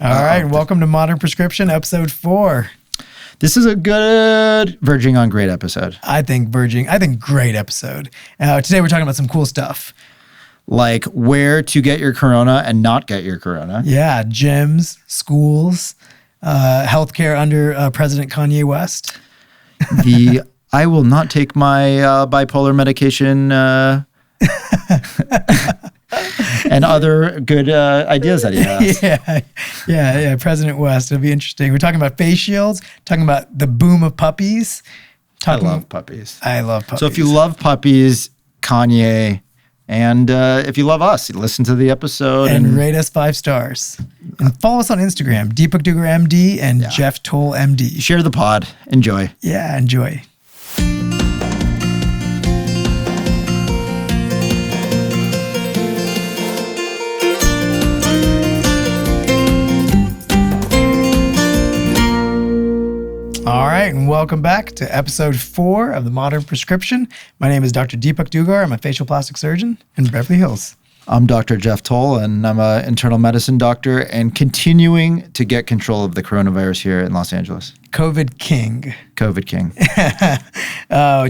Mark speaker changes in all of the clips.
Speaker 1: All right, welcome to Modern Prescription, episode 4.
Speaker 2: This is a good, verging on great episode.
Speaker 1: I think great episode. Today we're talking about some cool stuff.
Speaker 2: Like where to get your corona and not get your corona.
Speaker 1: Yeah, gyms, schools, healthcare under President Kanye West.
Speaker 2: I will not take my bipolar medication and other good ideas that he has.
Speaker 1: Yeah. President West. It'll be interesting. We're talking about face shields, talking about the boom of puppies.
Speaker 2: I love puppies.
Speaker 1: I love puppies.
Speaker 2: So if you love puppies, Kanye, and if you love us, listen to the episode.
Speaker 1: And rate us 5 stars. And follow us on Instagram, Deepak Dugar MD and Jeff Toll MD.
Speaker 2: Share the pod. Enjoy.
Speaker 1: Yeah, enjoy. All right, and welcome back to episode 4 of the Modern Prescription. My name is Dr. Deepak Dugar. I'm a facial plastic surgeon in Beverly Hills.
Speaker 2: I'm Dr. Jeff Toll, and I'm an internal medicine doctor and continuing to get control of the coronavirus here in Los Angeles.
Speaker 1: COVID King.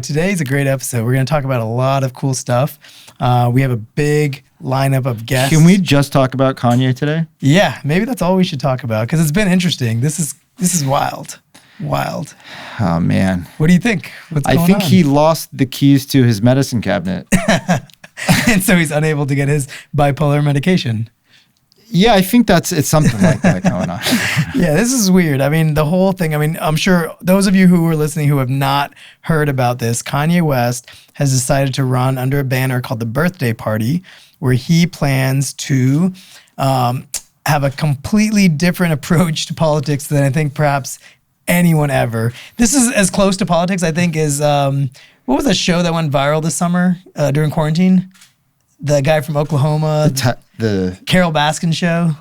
Speaker 1: Today's a great episode. We're going to talk about a lot of cool stuff. We have a big lineup of guests.
Speaker 2: Can we just talk about Kanye today?
Speaker 1: Yeah, maybe that's all we should talk about because it's been interesting. This is wild. Wild.
Speaker 2: Oh, man.
Speaker 1: What do you think?
Speaker 2: I think he lost the keys to his medicine cabinet.
Speaker 1: And so he's unable to get his bipolar medication.
Speaker 2: Yeah, I think it's something like that going on.
Speaker 1: Yeah, this is weird. I mean, the whole thing, I'm sure those of you who are listening who have not heard about this, Kanye West has decided to run under a banner called the Birthday Party, where he plans to have a completely different approach to politics than I think perhaps anyone ever. This is as close to politics, I think, as what was the show that went viral this summer during quarantine? The guy from Oklahoma, the Carol Baskin show.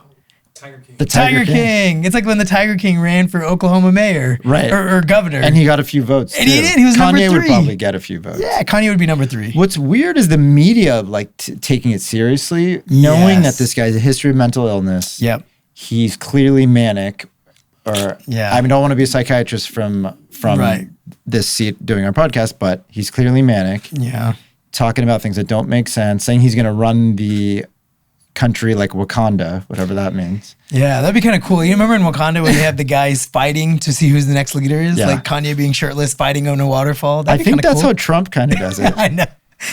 Speaker 2: Tiger King.
Speaker 1: The Tiger King. It's like when the Tiger King ran for Oklahoma mayor,
Speaker 2: right,
Speaker 1: or governor,
Speaker 2: and he got a few votes.
Speaker 1: And he did. He was number 3.
Speaker 2: Kanye would probably get a few votes.
Speaker 1: Yeah, Kanye would be number 3.
Speaker 2: What's weird is the media taking it seriously, knowing that this guy has a history of mental illness.
Speaker 1: Yep.
Speaker 2: He's clearly manic. I don't want to be a psychiatrist from this seat doing our podcast, but he's clearly manic.
Speaker 1: Yeah.
Speaker 2: Talking about things that don't make sense, saying he's going to run the country like Wakanda, whatever that means.
Speaker 1: Yeah, that'd be kind of cool. You remember in Wakanda when they have the guys fighting to see who's the next leader is? Yeah. Like Kanye being shirtless, fighting on a waterfall.
Speaker 2: I think that's how Trump kind of does it.
Speaker 1: I know.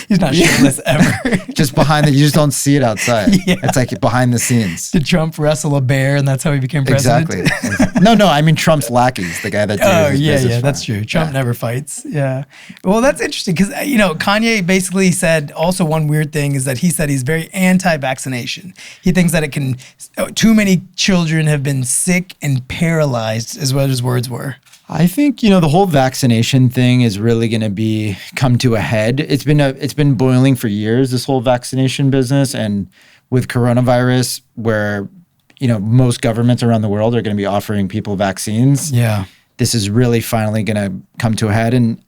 Speaker 1: He's not shirtless ever.
Speaker 2: Just behind you just don't see it outside. Yeah. It's like behind the scenes.
Speaker 1: Did Trump wrestle a bear and that's how he became president?
Speaker 2: Exactly. No, I mean Trump's lackeys, the guy that did his business for
Speaker 1: that's
Speaker 2: him.
Speaker 1: true. Trump never fights. Yeah. Well, that's interesting because, Kanye basically said also one weird thing is that he said he's very anti-vaccination. He thinks that too many children have been sick and paralyzed is what his words were.
Speaker 2: I think, the whole vaccination thing is really going to come to a head. It's been boiling for years, this whole vaccination business. And with coronavirus, where, most governments around the world are going to be offering people vaccines.
Speaker 1: Yeah.
Speaker 2: This is really finally going to come to a head. And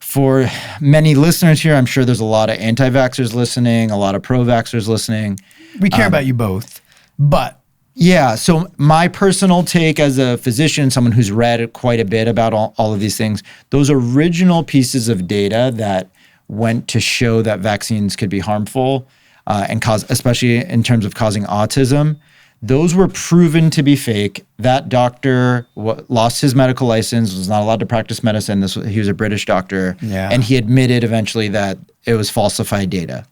Speaker 2: for many listeners here, I'm sure there's a lot of anti-vaxxers listening, a lot of pro-vaxxers listening.
Speaker 1: We care about you both, but...
Speaker 2: Yeah. So my personal take as a physician, someone who's read quite a bit about all of these things, those original pieces of data that went to show that vaccines could be harmful and cause, especially in terms of causing autism, those were proven to be fake. That doctor lost his medical license, was not allowed to practice medicine. He was a British doctor.
Speaker 1: Yeah.
Speaker 2: And he admitted eventually that it was falsified data.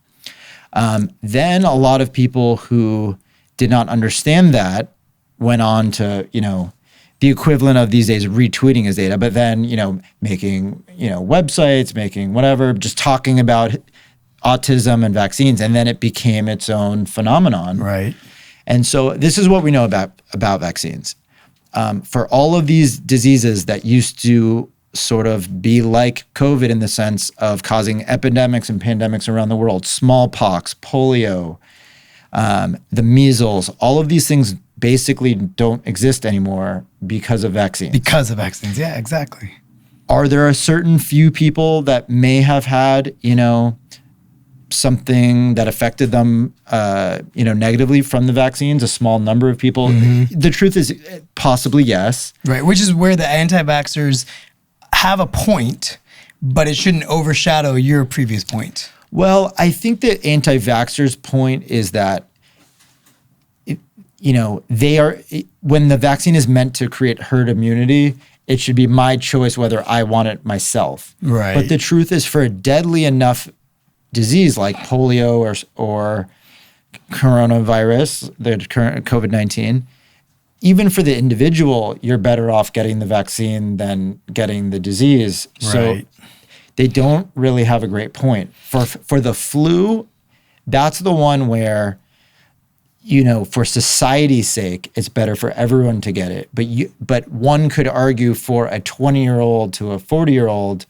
Speaker 2: Then a lot of people who did not understand that went on to, the equivalent of these days retweeting his data, but then, making, websites, making whatever, just talking about autism and vaccines. And then it became its own phenomenon.
Speaker 1: Right.
Speaker 2: And so this is what we know about vaccines. For all of these diseases that used to sort of be like COVID in the sense of causing epidemics and pandemics around the world, smallpox, polio, the measles, all of these things basically don't exist anymore because of vaccines.
Speaker 1: Because of vaccines, yeah, exactly.
Speaker 2: Are there a certain few people that may have had, something that affected them, negatively from the vaccines, a small number of people? The truth is possibly yes.
Speaker 1: Right, which is where the anti-vaxxers have a point, but it shouldn't overshadow your previous point.
Speaker 2: Well, I think the anti-vaxxers' point is that, they are, when the vaccine is meant to create herd immunity, it should be my choice whether I want it myself.
Speaker 1: Right.
Speaker 2: But the truth is, for a deadly enough disease like polio or coronavirus, the current COVID-19, even for the individual, you're better off getting the vaccine than getting the disease. So they don't really have a great point. For the flu, that's the one where, for society's sake, it's better for everyone to get it. But one could argue for a 20-year-old to a 40-year-old,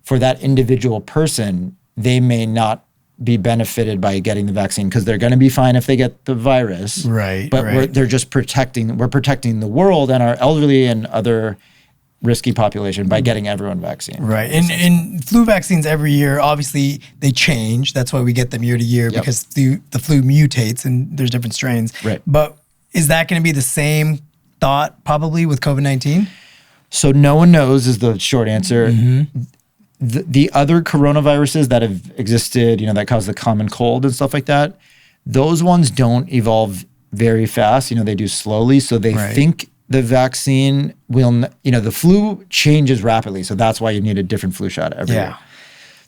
Speaker 2: for that individual person, they may not be benefited by getting the vaccine because they're going to be fine if they get the virus.
Speaker 1: Right.
Speaker 2: But they're just protecting the world and our elderly and other risky population by getting everyone vaccine.
Speaker 1: Right. And flu vaccines every year, obviously they change. That's why we get them year to year because the flu mutates and there's different strains.
Speaker 2: Right.
Speaker 1: But is that going to be the same thought probably with COVID-19?
Speaker 2: So no one knows is the short answer. The other coronaviruses that have existed, that cause the common cold and stuff like that, those ones don't evolve very fast. They do slowly. So they think the vaccine will, the flu changes rapidly. So that's why you need a different flu shot every year.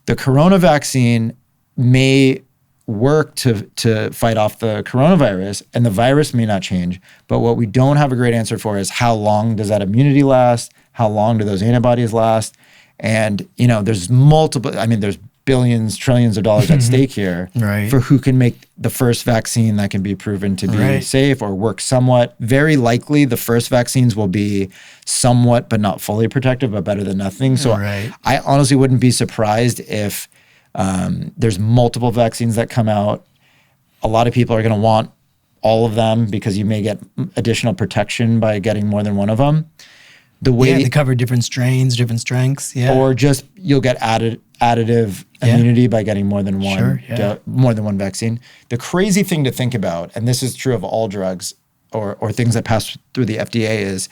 Speaker 2: The corona vaccine may work to fight off the coronavirus, and the virus may not change. But what we don't have a great answer for is how long does that immunity last? How long do those antibodies last? And, there's there's billions, trillions of dollars at stake here for who can make the first vaccine that can be proven to be safe or work somewhat. Very likely the first vaccines will be somewhat, but not fully protective, but better than nothing. So I honestly wouldn't be surprised if there's multiple vaccines that come out. A lot of people are going to want all of them because you may get additional protection by getting more than one of them. The way
Speaker 1: they cover different strains, different strengths.
Speaker 2: Or just you'll get additive immunity by getting more than one more than one vaccine. The crazy thing to think about, and this is true of all drugs or things that pass through the FDA, is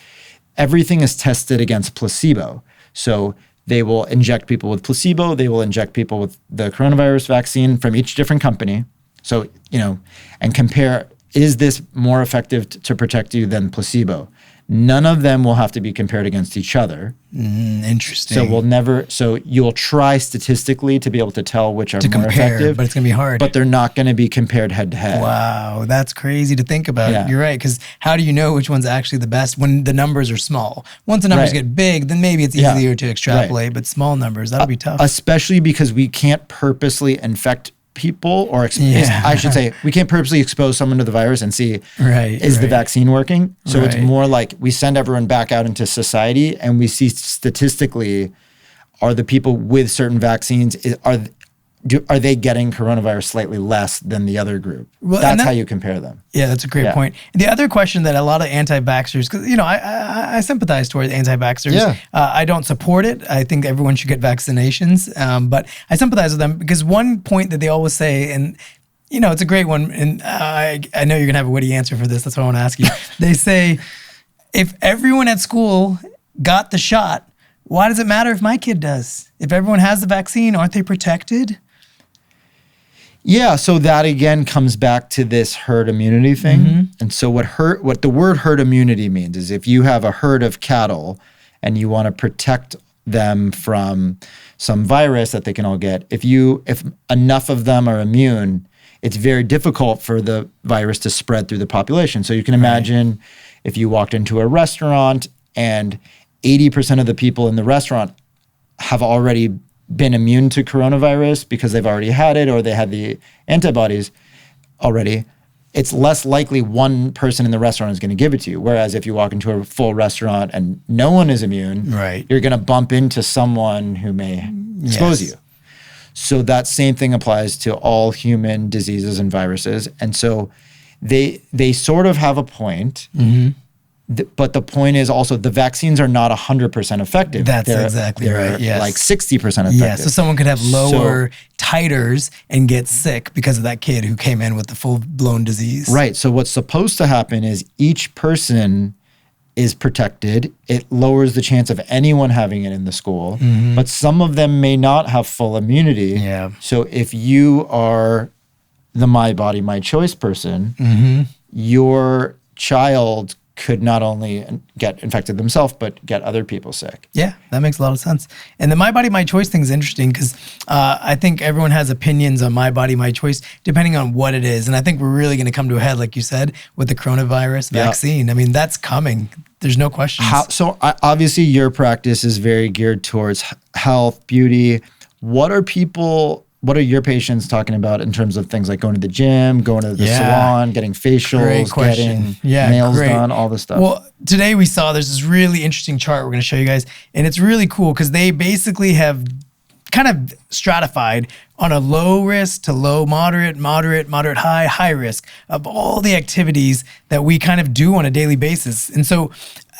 Speaker 2: everything is tested against placebo. So they will inject people with placebo, they will inject people with the coronavirus vaccine from each different company. So, and compare, is this more effective to protect you than placebo? None of them will have to be compared against each other.
Speaker 1: Interesting.
Speaker 2: So you'll try statistically to be able to tell which are more effective.
Speaker 1: But it's going to be hard.
Speaker 2: But they're not going to be compared head to head.
Speaker 1: Wow, that's crazy to think about. Yeah. You're right, because how do you know which one's actually the best when the numbers are small? Once the numbers get big, then maybe it's easier to extrapolate, but small numbers, that'll be tough.
Speaker 2: Especially because we can't purposely infect people I should say, we can't purposely expose someone to the virus and see is the vaccine working. So it's more like we send everyone back out into society and we see statistically, are the people with certain vaccines, are they getting coronavirus slightly less than the other group? Well, that's how you compare them.
Speaker 1: Yeah, that's a great point. The other question that a lot of anti-vaxxers, because I sympathize towards anti-vaxxers. Yeah. I don't support it. I think everyone should get vaccinations, but I sympathize with them because one point that they always say, and it's a great one, and I know you're gonna have a witty answer for this. That's what I want to ask you. They say, if everyone at school got the shot, why does it matter if my kid does? If everyone has the vaccine, aren't they protected?
Speaker 2: Yeah, so that again comes back to this herd immunity thing. And so what the word herd immunity means is if you have a herd of cattle and you want to protect them from some virus that they can all get, if enough of them are immune, it's very difficult for the virus to spread through the population. So you can imagine if you walked into a restaurant and 80% of the people in the restaurant have already been immune to coronavirus because they've already had it or they had the antibodies already, it's less likely one person in the restaurant is going to give it to you. Whereas if you walk into a full restaurant and no one is immune, you're going to bump into someone who may expose you. So that same thing applies to all human diseases and viruses. And so they sort of have a point. But the point is also the vaccines are not 100% effective.
Speaker 1: That's exactly right. Yes.
Speaker 2: Like 60% effective.
Speaker 1: Yeah, so someone could have lower titers and get sick because of that kid who came in with the full-blown disease.
Speaker 2: Right. So what's supposed to happen is each person is protected. It lowers the chance of anyone having it in the school, but some of them may not have full immunity.
Speaker 1: Yeah.
Speaker 2: So if you are the My Body, My Choice person, your child could not only get infected themselves, but get other people sick.
Speaker 1: Yeah, that makes a lot of sense. And the My Body, My Choice thing is interesting because I think everyone has opinions on My Body, My Choice, depending on what it is. And I think we're really going to come to a head, like you said, with the coronavirus vaccine. I mean, that's coming. There's no question.
Speaker 2: Obviously, your practice is very geared towards health, beauty. What are your patients talking about in terms of things like going to the gym, going to the salon, getting facials, getting nails done, all this stuff?
Speaker 1: Well, today we saw there's this really interesting chart we're going to show you guys, and it's really cool because they basically have kind of stratified on a low risk to low, moderate, high, high risk of all the activities that we kind of do on a daily basis. And so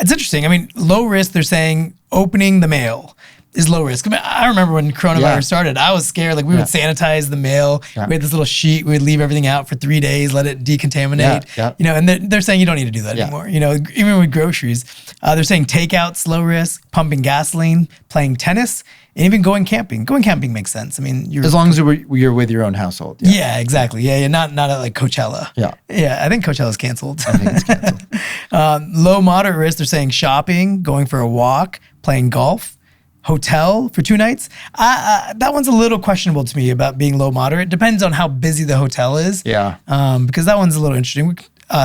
Speaker 1: it's interesting. I mean, low risk, they're saying opening the mail is low risk. I mean, I remember when coronavirus started, I was scared. Like we would sanitize the mail. We had this little sheet. We would leave everything out for 3 days, let it decontaminate. You know, and they're saying you don't need to do that anymore. You know, even with groceries, they're saying takeout's low risk, pumping gasoline, playing tennis, and even going camping. Going camping makes sense. I mean,
Speaker 2: as long as you're with your own household.
Speaker 1: Yeah, exactly. Yeah, not at like Coachella. Yeah, I think Coachella's canceled.
Speaker 2: I think it's canceled.
Speaker 1: Low, moderate risk, they're saying shopping, going for a walk, playing golf. Hotel for 2 nights. That one's a little questionable to me about being low moderate. Depends on how busy the hotel is. Because that one's a little interesting.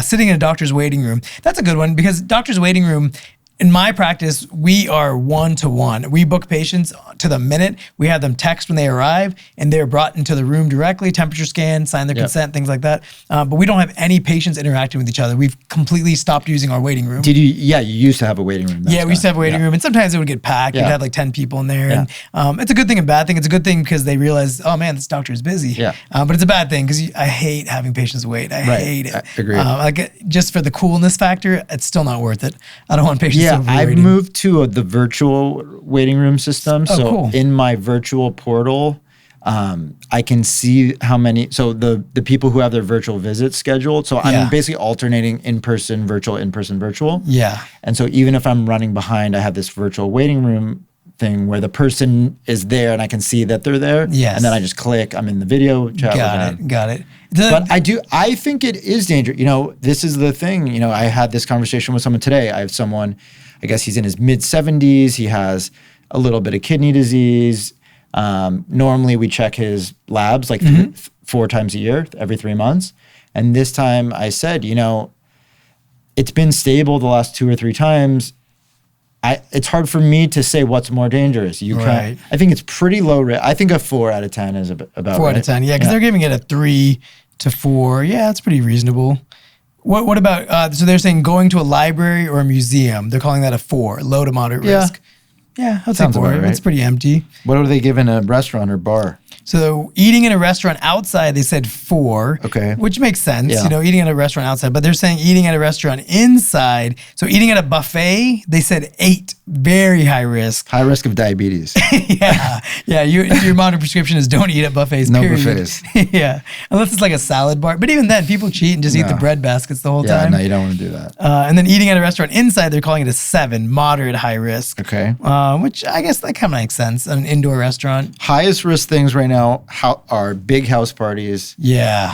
Speaker 1: Sitting in a doctor's waiting room. That's a good one because doctor's waiting room, in my practice, we are 1-to-1. We book patients to the minute. We have them text when they arrive, and they're brought into the room directly, temperature scan, sign their consent, things like that. But we don't have any patients interacting with each other. We've completely stopped using our waiting room.
Speaker 2: Did you? Yeah, you used to have a waiting room.
Speaker 1: We used to have a waiting room, and sometimes it would get packed. You'd have like 10 people in there. And it's a good thing and bad thing. It's a good thing because they realize, oh man, this doctor is busy. But it's a bad thing because I hate having patients wait. I hate it.
Speaker 2: I agree.
Speaker 1: Like just for the coolness factor, it's still not worth it. I don't want patients
Speaker 2: I've moved to the virtual waiting room system. So in my virtual portal, I can see how many, so the people who have their virtual visits scheduled. So I'm basically alternating in-person, virtual, in-person, virtual. And so even if I'm running behind, I have this virtual waiting room thing where the person is there and I can see that they're there. And then I just click, I'm in the video chat.
Speaker 1: Got it.
Speaker 2: But I think it is dangerous. You know, this is the thing. You know, I had this conversation with someone today. I have someone, I guess he's in his mid-70s. He has a little bit of kidney disease. Normally we check his labs like 4 times a year, every 3 months. And this time I said, you know, it's been stable the last 2 or 3 times. It's hard for me to say what's more dangerous. You can't. I think it's pretty low risk. I think a 4 out of 10 is about
Speaker 1: 4 out of 10. Yeah, because they're giving it a 3 to 4. Yeah, that's pretty reasonable. What about, so they're saying going to a library or a museum. They're calling that a 4, low to moderate risk. Yeah, that's a 4. Right. It's pretty empty.
Speaker 2: What do they give in a restaurant or bar?
Speaker 1: So eating in a restaurant outside, they said 4.
Speaker 2: Okay.
Speaker 1: Which makes sense, you know, eating at a restaurant outside. But they're saying eating at a restaurant inside. So eating at a buffet, they said 8. Very high risk.
Speaker 2: High risk of diabetes.
Speaker 1: Your modern prescription is don't eat at buffets, period.
Speaker 2: Buffets.
Speaker 1: Unless it's like a salad bar. But even then, people cheat and just eat the bread baskets the whole time.
Speaker 2: No, you don't want to do that.
Speaker 1: And then eating at a restaurant inside, they're calling it a 7, moderate high risk.
Speaker 2: Okay.
Speaker 1: Which I guess that kind of makes sense. An indoor restaurant.
Speaker 2: Highest risk things right now are big house parties.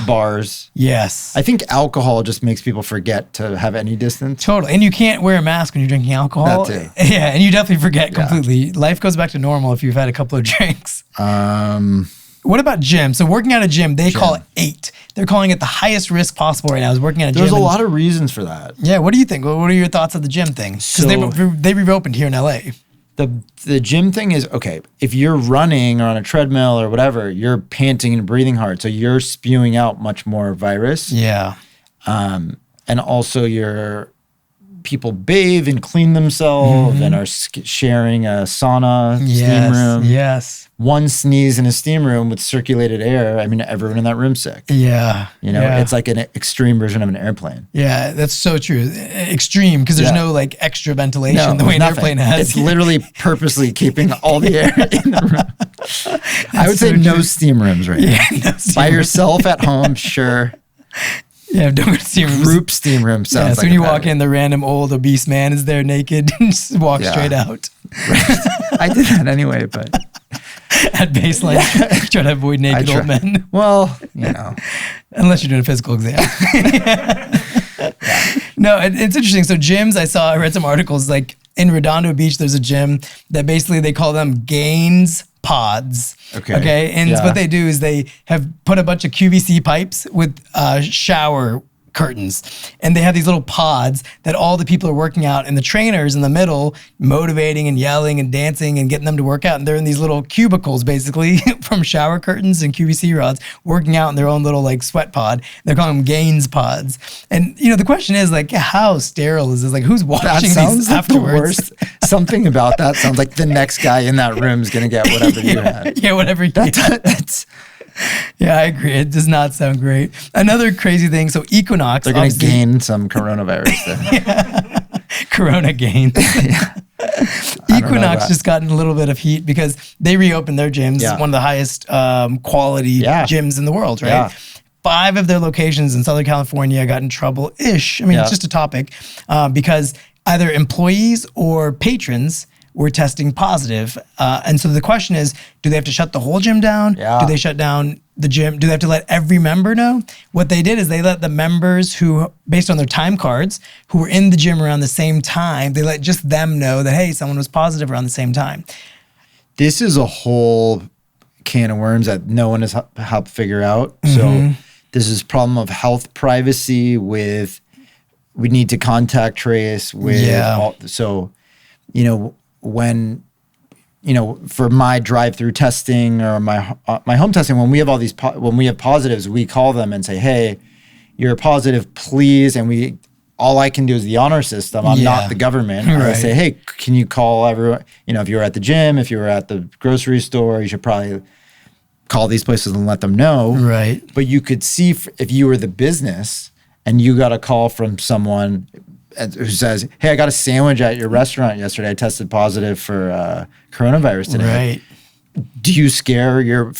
Speaker 2: Bars.
Speaker 1: Yes.
Speaker 2: I think alcohol just makes people forget to have any distance.
Speaker 1: Totally. And you can't wear a mask when you're drinking alcohol.
Speaker 2: That too.
Speaker 1: Yeah, and you definitely forget completely. Life goes back to normal if you've had a couple of drinks. What about gym? So working at a gym, they call it 8. They're calling it the highest risk possible right now is working at a gym.
Speaker 2: There's a lot of reasons for that.
Speaker 1: Yeah, what do you think? What are your thoughts of the gym thing? Because they reopened here in LA.
Speaker 2: The gym thing is, okay, if you're running or on a treadmill or whatever, you're panting and breathing hard. So you're spewing out much more virus.
Speaker 1: Yeah.
Speaker 2: And also people bathe and clean themselves and are sharing a sauna, steam room.
Speaker 1: Yes.
Speaker 2: One sneeze in a steam room with circulated air. I mean, everyone in that room's sick.
Speaker 1: Yeah.
Speaker 2: It's like an extreme version of an airplane.
Speaker 1: Yeah, that's so true. Extreme, because there's no like extra ventilation the way an airplane has.
Speaker 2: It's literally purposely keeping all the air in the room. I would say no steam rooms right now.
Speaker 1: No steam
Speaker 2: By
Speaker 1: rooms.
Speaker 2: yourself at home, sure.
Speaker 1: Yeah, don't go to steam rooms.
Speaker 2: Group steam room sounds like
Speaker 1: so when you walk in, the random old obese man is there naked and just walk straight out.
Speaker 2: Right. I did that anyway, but
Speaker 1: at baseline, try to avoid naked old men.
Speaker 2: Well,
Speaker 1: unless you're doing a physical exam. No, it's interesting. So gyms, I read some articles like in Redondo Beach, there's a gym that basically they call them gains pods. Okay. And what they do is they have put a bunch of QVC pipes with shower curtains, and they have these little pods that all the people are working out, and the trainers in the middle motivating and yelling and dancing and getting them to work out, and they're in these little cubicles basically from shower curtains and QVC rods working out in their own little like sweat pod. They're calling them gains pods. And the question is like, how sterile is this? Like, who's watching these afterwards?
Speaker 2: Something about that sounds like the next guy in that room is going to get whatever you had.
Speaker 1: Yeah, whatever you had. Yeah, I agree. It does not sound great. Another crazy thing. So Equinox,
Speaker 2: they're going to gain some coronavirus there.
Speaker 1: Corona gains. Equinox just gotten a little bit of heat because they reopened their gyms, one of the highest quality gyms in the world, right? Yeah. 5 of their locations in Southern California got in trouble-ish. I mean, it's just a topic because either employees or patrons were testing positive. And so the question is, do they have to shut the whole gym down? Do they shut down the gym? Do they have to let every member know? What they did is they let the members who, based on their time cards, who were in the gym around the same time, they let just them know that, hey, someone was positive around the same time.
Speaker 2: This is a whole can of worms that no one has helped figure out. So this is problem of health privacy with, we need to contact trace with, when, for my drive-through testing or my home testing, when we have all these, when we have positives, we call them and say, hey, you're positive, please. And all I can do is the honor system. I'm not the government. Right. I say, hey, can you call everyone? If you were at the gym, if you were at the grocery store, you should probably call these places and let them know.
Speaker 1: Right.
Speaker 2: But you could see if you were the business and you got a call from someone who says, hey, I got a sandwich at your restaurant yesterday. I tested positive for coronavirus today.
Speaker 1: Right.
Speaker 2: Do you scare your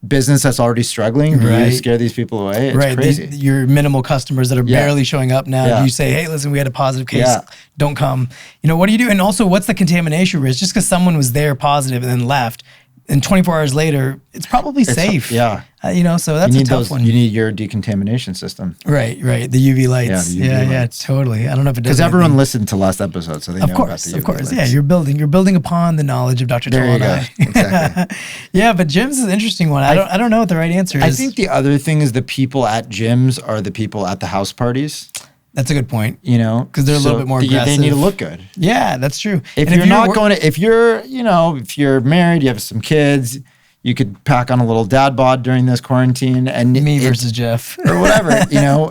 Speaker 2: business that's already struggling? Do you scare these people away? It's crazy.
Speaker 1: Your minimal customers that are barely showing up now. Do you say, hey, listen, we had a positive case. Don't come. What do you do? And also, what's the contamination risk? Just because someone was there positive and then left, and 24 hours later, it's probably safe. So that's a tough one.
Speaker 2: You need your decontamination system.
Speaker 1: Right. The UV lights.
Speaker 2: Yeah, the UV lights.
Speaker 1: Totally. I don't know if it does.
Speaker 2: Because everyone listened to last episode, so they know about the UV
Speaker 1: Of course.
Speaker 2: lights.
Speaker 1: Yeah, you're building upon the knowledge of Dr.
Speaker 2: There you go. Exactly.
Speaker 1: Yeah, but gyms is an interesting one. I don't know what the right answer is.
Speaker 2: I think the other thing is the people at gyms are the people at the house parties.
Speaker 1: That's a good point.
Speaker 2: Because
Speaker 1: they're a little bit more aggressive.
Speaker 2: They need to look good.
Speaker 1: Yeah, that's true.
Speaker 2: If you're married, you have some kids, you could pack on a little dad bod during this quarantine, and
Speaker 1: me versus Jeff
Speaker 2: or whatever,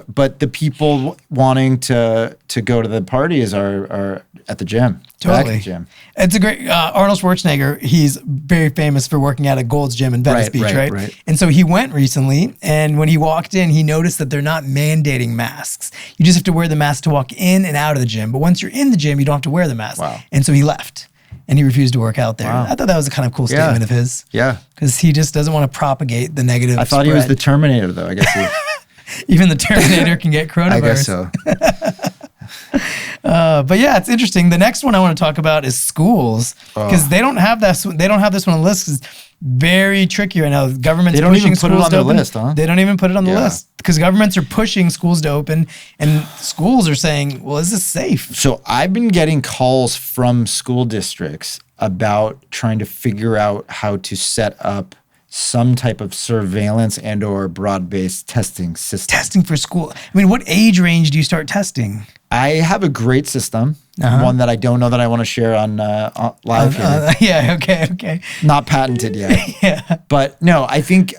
Speaker 2: But the people wanting to go to the parties are at the gym.
Speaker 1: Totally.
Speaker 2: Back at the gym.
Speaker 1: It's a great Arnold Schwarzenegger. He's very famous for working out at Gold's Gym in Venice Beach, right? And so he went recently, and when he walked in, he noticed that they're not mandating masks. You just have to wear the mask to walk in and out of the gym. But once you're in the gym, you don't have to wear the mask.
Speaker 2: Wow.
Speaker 1: And so he left. And he refused to work out there. Wow. I thought that was a kind of cool statement of his.
Speaker 2: Yeah.
Speaker 1: Because he just doesn't want to propagate the negative
Speaker 2: I thought he was the Terminator, though. I guess
Speaker 1: even the Terminator can get coronavirus.
Speaker 2: I guess so.
Speaker 1: But yeah, it's interesting. The next one I want to talk about is schools, because they don't have this. They don't have this one on the list. It's very tricky right now. The government's
Speaker 2: they don't
Speaker 1: pushing
Speaker 2: even put
Speaker 1: schools
Speaker 2: it on the list, huh?
Speaker 1: They don't even put it on the list because governments are pushing schools to open, and schools are saying, "Well, is this safe?"
Speaker 2: So I've been getting calls from school districts about trying to figure out how to set up some type of surveillance and or broad-based testing system.
Speaker 1: Testing for school. I mean, what age range do you start testing?
Speaker 2: I have a great system, one that I don't know that I want to share on live here.
Speaker 1: Yeah, okay.
Speaker 2: Not patented yet.
Speaker 1: Yeah.
Speaker 2: But no, I think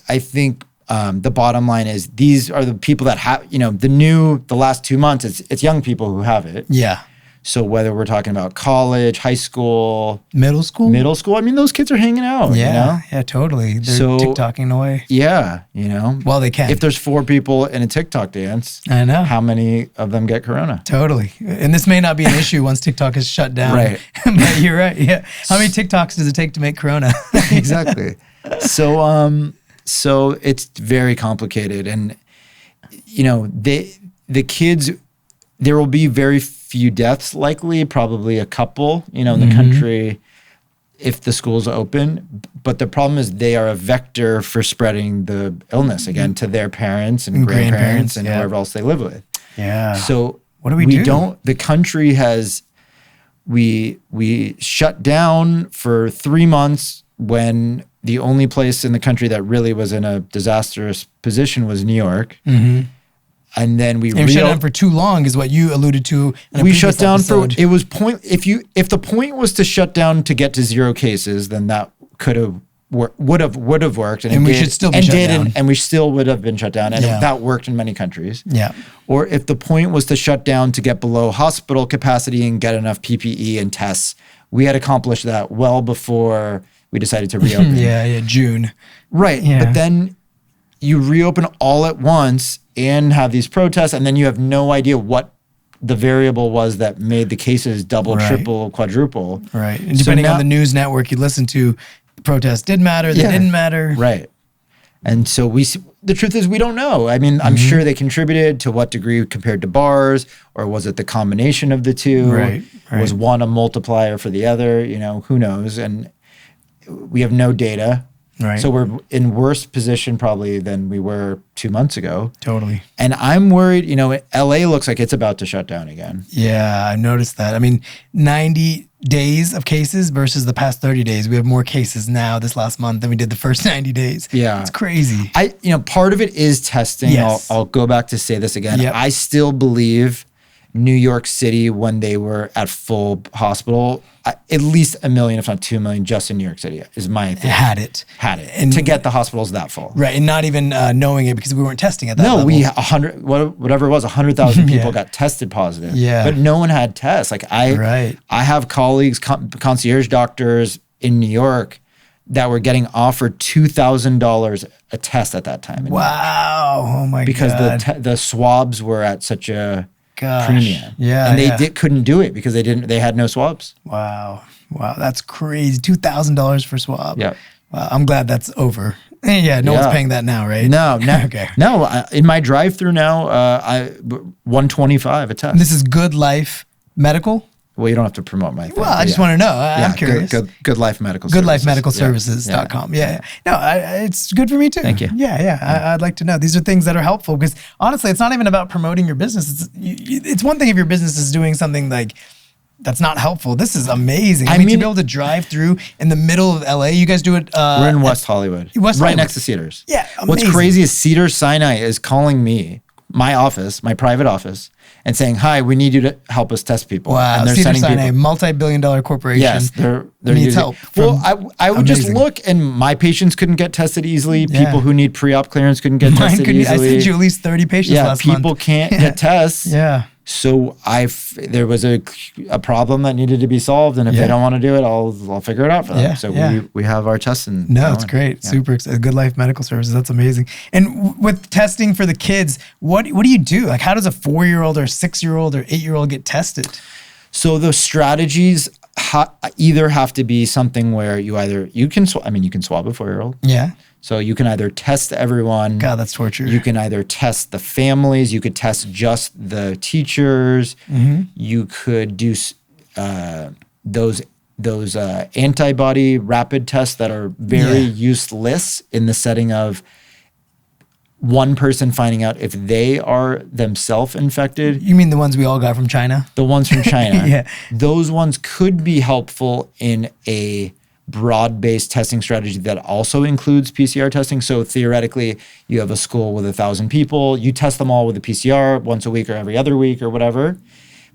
Speaker 2: the bottom line is these are the people that have, the last 2 months, it's young people who have it.
Speaker 1: Yeah.
Speaker 2: So whether we're talking about college, high school,
Speaker 1: middle school,
Speaker 2: I mean, those kids are hanging out.
Speaker 1: Yeah, yeah, totally. They're TikToking away.
Speaker 2: Yeah,
Speaker 1: Well, they can.
Speaker 2: If there's 4 people in a TikTok dance,
Speaker 1: I know.
Speaker 2: How many of them get corona?
Speaker 1: Totally. And this may not be an issue once TikTok is shut down.
Speaker 2: Right.
Speaker 1: But you're right. Yeah. How many TikToks does it take to make corona?
Speaker 2: Exactly. So it's very complicated, and the kids, there will be very few deaths, likely, probably a couple, in the country if the schools open. But the problem is they are a vector for spreading the illness again to their parents and grandparents and whoever else they live with.
Speaker 1: Yeah.
Speaker 2: So
Speaker 1: what do we do?
Speaker 2: The country has, we shut down for 3 months when the only place in the country that really was in a disastrous position was New York. Mm-hmm. And then we
Speaker 1: shut down for too long is what you alluded to.
Speaker 2: We shut down episode. It was if the point was to shut down to get to 0 cases, then that could have would have worked,
Speaker 1: and we should still be shut down,
Speaker 2: and we still would have been shut down, and that worked in many countries.
Speaker 1: Yeah.
Speaker 2: Or if the point was to shut down to get below hospital capacity and get enough PPE and tests, we had accomplished that well before we decided to reopen.
Speaker 1: June.
Speaker 2: Right. Yeah. But then you reopen all at once and have these protests, and then you have no idea what the variable was that made the cases double, triple, quadruple.
Speaker 1: Right. And depending on the news network you listen to, the protests did matter, they didn't matter.
Speaker 2: Right. And so the truth is we don't know. I mean, I'm sure they contributed. To what degree compared to bars, or was it the combination of the two?
Speaker 1: Right.
Speaker 2: Was one a multiplier for the other? Who knows? And we have no data.
Speaker 1: Right.
Speaker 2: So we're in worse position probably than we were 2 months ago.
Speaker 1: Totally.
Speaker 2: And I'm worried, LA looks like it's about to shut down again.
Speaker 1: Yeah, I noticed that. I mean, 90 days of cases versus the past 30 days. We have more cases now this last month than we did the first 90 days.
Speaker 2: Yeah.
Speaker 1: It's crazy.
Speaker 2: Part of it is testing.
Speaker 1: Yes.
Speaker 2: I'll go back to say this again.
Speaker 1: Yep.
Speaker 2: I still believe New York City, when they were at full hospital, at least 1 million, if not 2 million, just in New York City is my thing.
Speaker 1: Had it.
Speaker 2: And to get the hospitals that full.
Speaker 1: Right, and not even knowing it because we weren't testing at that level.
Speaker 2: No, whatever it was, 100,000 people got tested positive.
Speaker 1: Yeah.
Speaker 2: But no one had tests. I have colleagues, concierge doctors in New York that were getting offered $2,000 a test at that time.
Speaker 1: Wow. Oh my God.
Speaker 2: Because the swabs were at such a premium.
Speaker 1: Yeah.
Speaker 2: And they couldn't do it because they had no swabs.
Speaker 1: Wow. That's crazy. $2,000 for swab.
Speaker 2: Yeah.
Speaker 1: Wow. I'm glad that's over. Yeah. No one's paying that now, right?
Speaker 2: No.
Speaker 1: Okay.
Speaker 2: No. In my drive-through now, $125 a test.
Speaker 1: This is Good Life Medical.
Speaker 2: Well, you don't have to promote my thing.
Speaker 1: Well, I just want to know. I'm curious.
Speaker 2: Good Life Medical Services.
Speaker 1: GoodLifeMedicalServices.com. Yeah. No, it's good for me too.
Speaker 2: Thank you.
Speaker 1: Yeah. I'd like to know. These are things that are helpful because honestly, it's not even about promoting your business. It's one thing if your business is doing something like that's not helpful. This is amazing. I mean, to be able to drive through in the middle of LA, you guys do it.
Speaker 2: We're in West Hollywood. Right next to Cedars.
Speaker 1: Yeah. Amazing.
Speaker 2: What's crazy is Cedars-Sinai is calling me, my office, my private office, and saying, "Hi, we need you to help us test people."
Speaker 1: Wow,
Speaker 2: and they're
Speaker 1: Cedars-Sinai, a multi-billion-dollar corporation.
Speaker 2: Yes, they're
Speaker 1: needs
Speaker 2: using
Speaker 1: help.
Speaker 2: Well, I would just look, and my patients couldn't get tested easily.
Speaker 1: Yeah.
Speaker 2: People who need pre-op clearance couldn't get tested easily.
Speaker 1: I sent you at least 30 patients last month.
Speaker 2: People can't get tests.
Speaker 1: Yeah.
Speaker 2: So there was a problem that needed to be solved, and if they don't want to do it, I'll figure it out for them.
Speaker 1: Yeah,
Speaker 2: so we have our testing.
Speaker 1: No, it's great. Yeah. Super excited. Good Life Medical Services. That's amazing. And with testing for the kids, what do you do? Like, how does a 4-year-old or 6-year-old or 8-year-old get tested?
Speaker 2: So the strategies either have to be something where you can swab a 4-year-old.
Speaker 1: Yeah.
Speaker 2: So you can either test everyone.
Speaker 1: God, that's torture.
Speaker 2: You can either test the families. You could test just the teachers. Mm-hmm. You could do those antibody rapid tests that are very useless in the setting of one person finding out if they are themselves infected.
Speaker 1: You mean the ones we all got from China?
Speaker 2: The ones from China.
Speaker 1: Yeah.
Speaker 2: Those ones could be helpful in a broad-based testing strategy that also includes PCR testing. So theoretically, you have a school with 1,000 people. You test them all with a PCR once a week or every other week or whatever.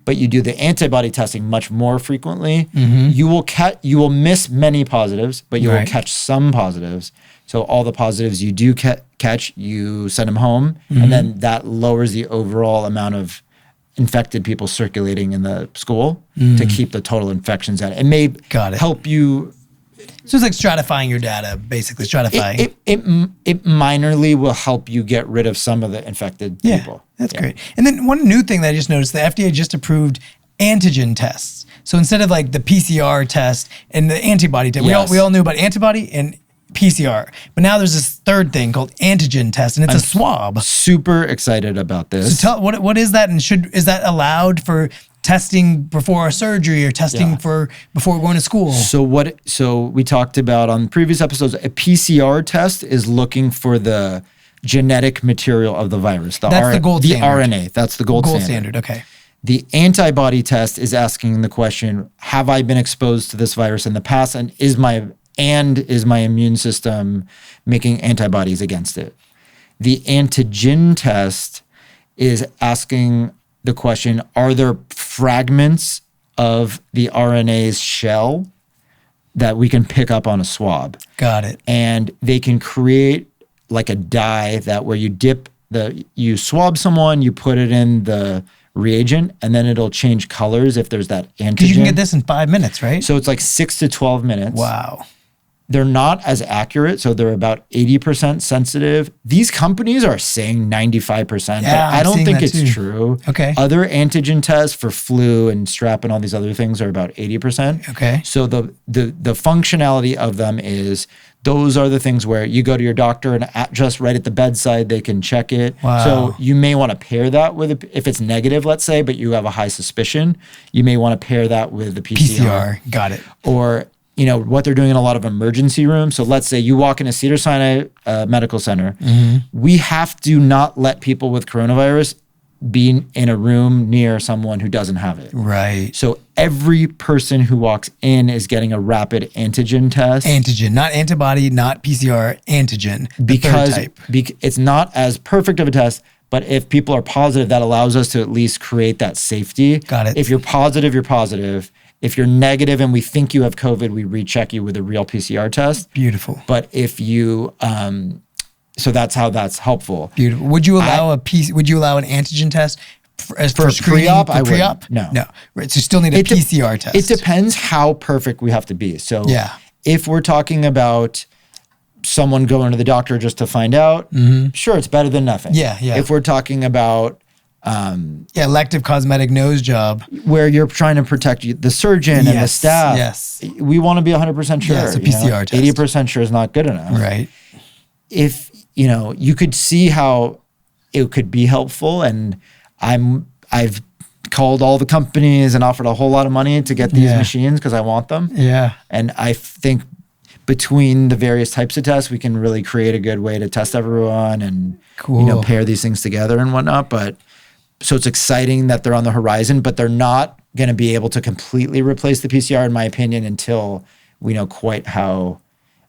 Speaker 2: But you do the antibody testing much more frequently. Mm-hmm. You will miss many positives, but you will catch some positives. So all the positives you do catch, you send them home, and then that lowers the overall amount of infected people circulating in the school to keep the total infections at. It may help you.
Speaker 1: So it's like stratifying your data, basically stratifying.
Speaker 2: It minorly will help you get rid of some of the infected people.
Speaker 1: That's great. And then one new thing that I just noticed, the FDA just approved antigen tests. So instead of like the PCR test and the antibody test, we all knew about antibody and PCR, but now there's this third thing called antigen test, and it's a swab.
Speaker 2: Super excited about this.
Speaker 1: So tell what is that, and is that allowed for testing before a surgery or testing for before going to school?
Speaker 2: So we talked about on previous episodes, a PCR test is looking for the genetic material of the virus.
Speaker 1: That's the gold standard.
Speaker 2: RNA. That's the gold standard.
Speaker 1: Okay.
Speaker 2: The antibody test is asking the question, have I been exposed to this virus in the past, and is my immune system making antibodies against it? The antigen test is asking the question, are there fragments of the RNA's shell that we can pick up on a swab?
Speaker 1: Got it.
Speaker 2: And they can create like a dye that where you swab someone, you put it in the reagent, and then it'll change colors if there's that antigen.
Speaker 1: Because you can get this in 5 minutes, right?
Speaker 2: So it's like 6 to 12 minutes.
Speaker 1: Wow.
Speaker 2: They're not as accurate, so they're about 80% sensitive. These companies are saying 95%, but I don't think it's true.
Speaker 1: Okay.
Speaker 2: Other antigen tests for flu and strep and all these other things are about 80%.
Speaker 1: Okay.
Speaker 2: So the functionality of them is those are the things where you go to your doctor and just right at the bedside, they can check it.
Speaker 1: Wow.
Speaker 2: So you may want to pair that with, if it's negative, let's say, but you have a high suspicion, you may want to pair that with the PCR.
Speaker 1: Got it.
Speaker 2: Or what they're doing in a lot of emergency rooms. So let's say you walk into Cedars-Sinai Medical Center. We have to not let people with coronavirus be in a room near someone who doesn't have it.
Speaker 1: Right.
Speaker 2: So every person who walks in is getting a rapid antigen test.
Speaker 1: Antigen, not antibody, not PCR, antigen.
Speaker 2: Because it's not as perfect of a test, but if people are positive, that allows us to at least create that safety.
Speaker 1: Got it.
Speaker 2: If you're positive, you're positive. If you're negative and we think you have COVID, we recheck you with a real PCR test.
Speaker 1: Beautiful.
Speaker 2: But if you, so that's how that's helpful.
Speaker 1: Beautiful. Would you allow an antigen test for screening?
Speaker 2: Pre-op? I
Speaker 1: pre-op?
Speaker 2: wouldn't. No.
Speaker 1: Right. So you still need a PCR test.
Speaker 2: It depends how perfect we have to be. So if we're talking about someone going to the doctor just to find out, sure, it's better than nothing.
Speaker 1: Yeah.
Speaker 2: If we're talking about
Speaker 1: elective cosmetic nose job,
Speaker 2: where you're trying to protect the surgeon and the staff.
Speaker 1: Yes.
Speaker 2: We want to be 100% sure.
Speaker 1: Yeah, it's a PCR test.
Speaker 2: 80% sure is not good enough.
Speaker 1: Right.
Speaker 2: If, you could see how it could be helpful, and I've called all the companies and offered a whole lot of money to get these machines because I want them.
Speaker 1: Yeah.
Speaker 2: And I think between the various types of tests, we can really create a good way to test everyone and, pair these things together and whatnot. But so it's exciting that they're on the horizon, but they're not going to be able to completely replace the PCR, in my opinion, until we know quite how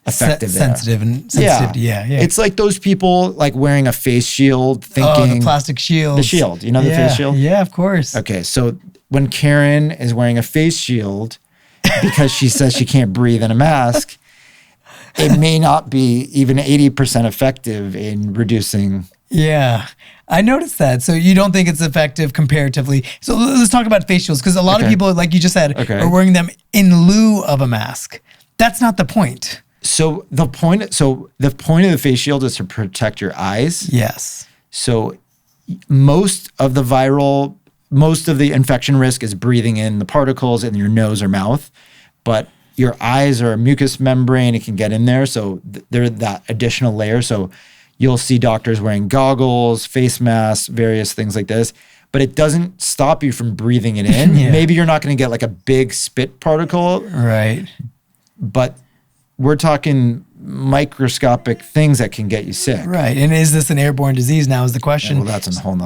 Speaker 2: effective they are.
Speaker 1: Sensitivity, yeah.
Speaker 2: It's like those people like wearing a face shield, thinking
Speaker 1: the plastic shield.
Speaker 2: The shield, the face shield?
Speaker 1: Yeah, of course.
Speaker 2: Okay, so when Karen is wearing a face shield because she says she can't breathe in a mask, it may not be even 80% effective in reducing.
Speaker 1: Yeah, I noticed that. So you don't think it's effective comparatively. So let's talk about face shields, because a lot of people, like you just said, are wearing them in lieu of a mask. That's not the point.
Speaker 2: So the point of the face shield is to protect your eyes.
Speaker 1: Yes.
Speaker 2: So most of the infection risk is breathing in the particles in your nose or mouth, but your eyes are a mucous membrane. It can get in there. So they're that additional layer. So you'll see doctors wearing goggles, face masks, various things like this, but it doesn't stop you from breathing it in. Maybe you're not going to get like a big spit particle.
Speaker 1: Right.
Speaker 2: But we're talking microscopic things that can get you sick.
Speaker 1: Right. And is this an airborne disease now is the question.
Speaker 2: Yeah, well,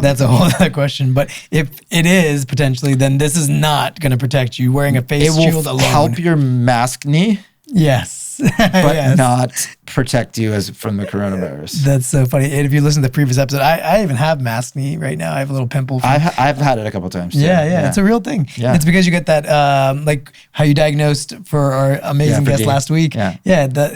Speaker 2: that's a whole nother
Speaker 1: question. But if it is potentially, then this is not going to protect you wearing a face shield alone.
Speaker 2: It will help your mask knee.
Speaker 1: Yes.
Speaker 2: But not protect you from the coronavirus.
Speaker 1: That's so funny. And if you listen to the previous episode, I even have maskne right now. I have a little pimple.
Speaker 2: I've had it a couple times. Too.
Speaker 1: Yeah. It's a real thing.
Speaker 2: Yeah.
Speaker 1: It's because you get that, like how you diagnosed for our amazing guest last week.
Speaker 2: Yeah.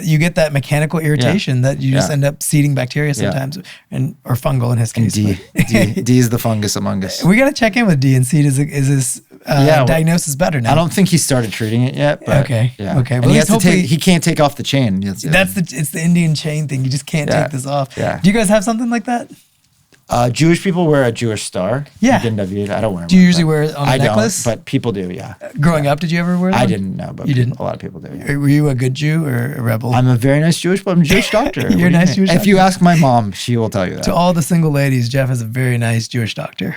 Speaker 1: You get that mechanical irritation that you just end up seeding bacteria sometimes, or fungal in his case.
Speaker 2: And D is the fungus among us.
Speaker 1: We got to check in with D and see is his diagnosis better now.
Speaker 2: I don't think he started treating it yet. But
Speaker 1: okay.
Speaker 2: Yeah.
Speaker 1: Okay.
Speaker 2: Well, he can't take off the chain.
Speaker 1: It's the Indian chain thing. You just can't take this off.
Speaker 2: Yeah.
Speaker 1: Do you guys have something like that?
Speaker 2: Jewish people wear a Jewish star.
Speaker 1: Yeah.
Speaker 2: I don't wear one.
Speaker 1: Do you usually wear it on a necklace?
Speaker 2: I don't, but people do, yeah.
Speaker 1: Growing up, did you ever wear that?
Speaker 2: I didn't know, but a lot of people do. Yeah.
Speaker 1: Were you a good Jew or a rebel?
Speaker 2: I'm a very nice Jewish, but I'm a Jewish doctor.
Speaker 1: You're a nice Jewish doctor?
Speaker 2: If you ask my mom, she will tell you that.
Speaker 1: To all the single ladies, Jeff is a very nice Jewish doctor.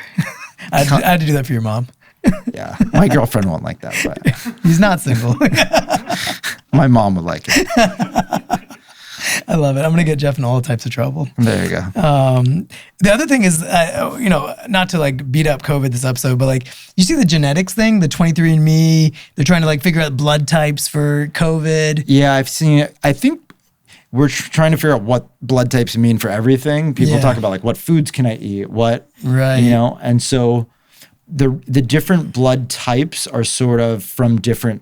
Speaker 1: I had to do that for your mom.
Speaker 2: Yeah. My girlfriend won't like that, but
Speaker 1: he's not single.
Speaker 2: My mom would like it.
Speaker 1: I love it. I'm going to get Jeff in all types of trouble.
Speaker 2: There you go.
Speaker 1: The other thing is, not to like beat up COVID this episode, but like you see the genetics thing, the 23andMe, they're trying to like figure out blood types for COVID.
Speaker 2: Yeah, I've seen it. I think we're trying to figure out what blood types mean for everything. People talk about like what foods can I eat, and so the different blood types are sort of from different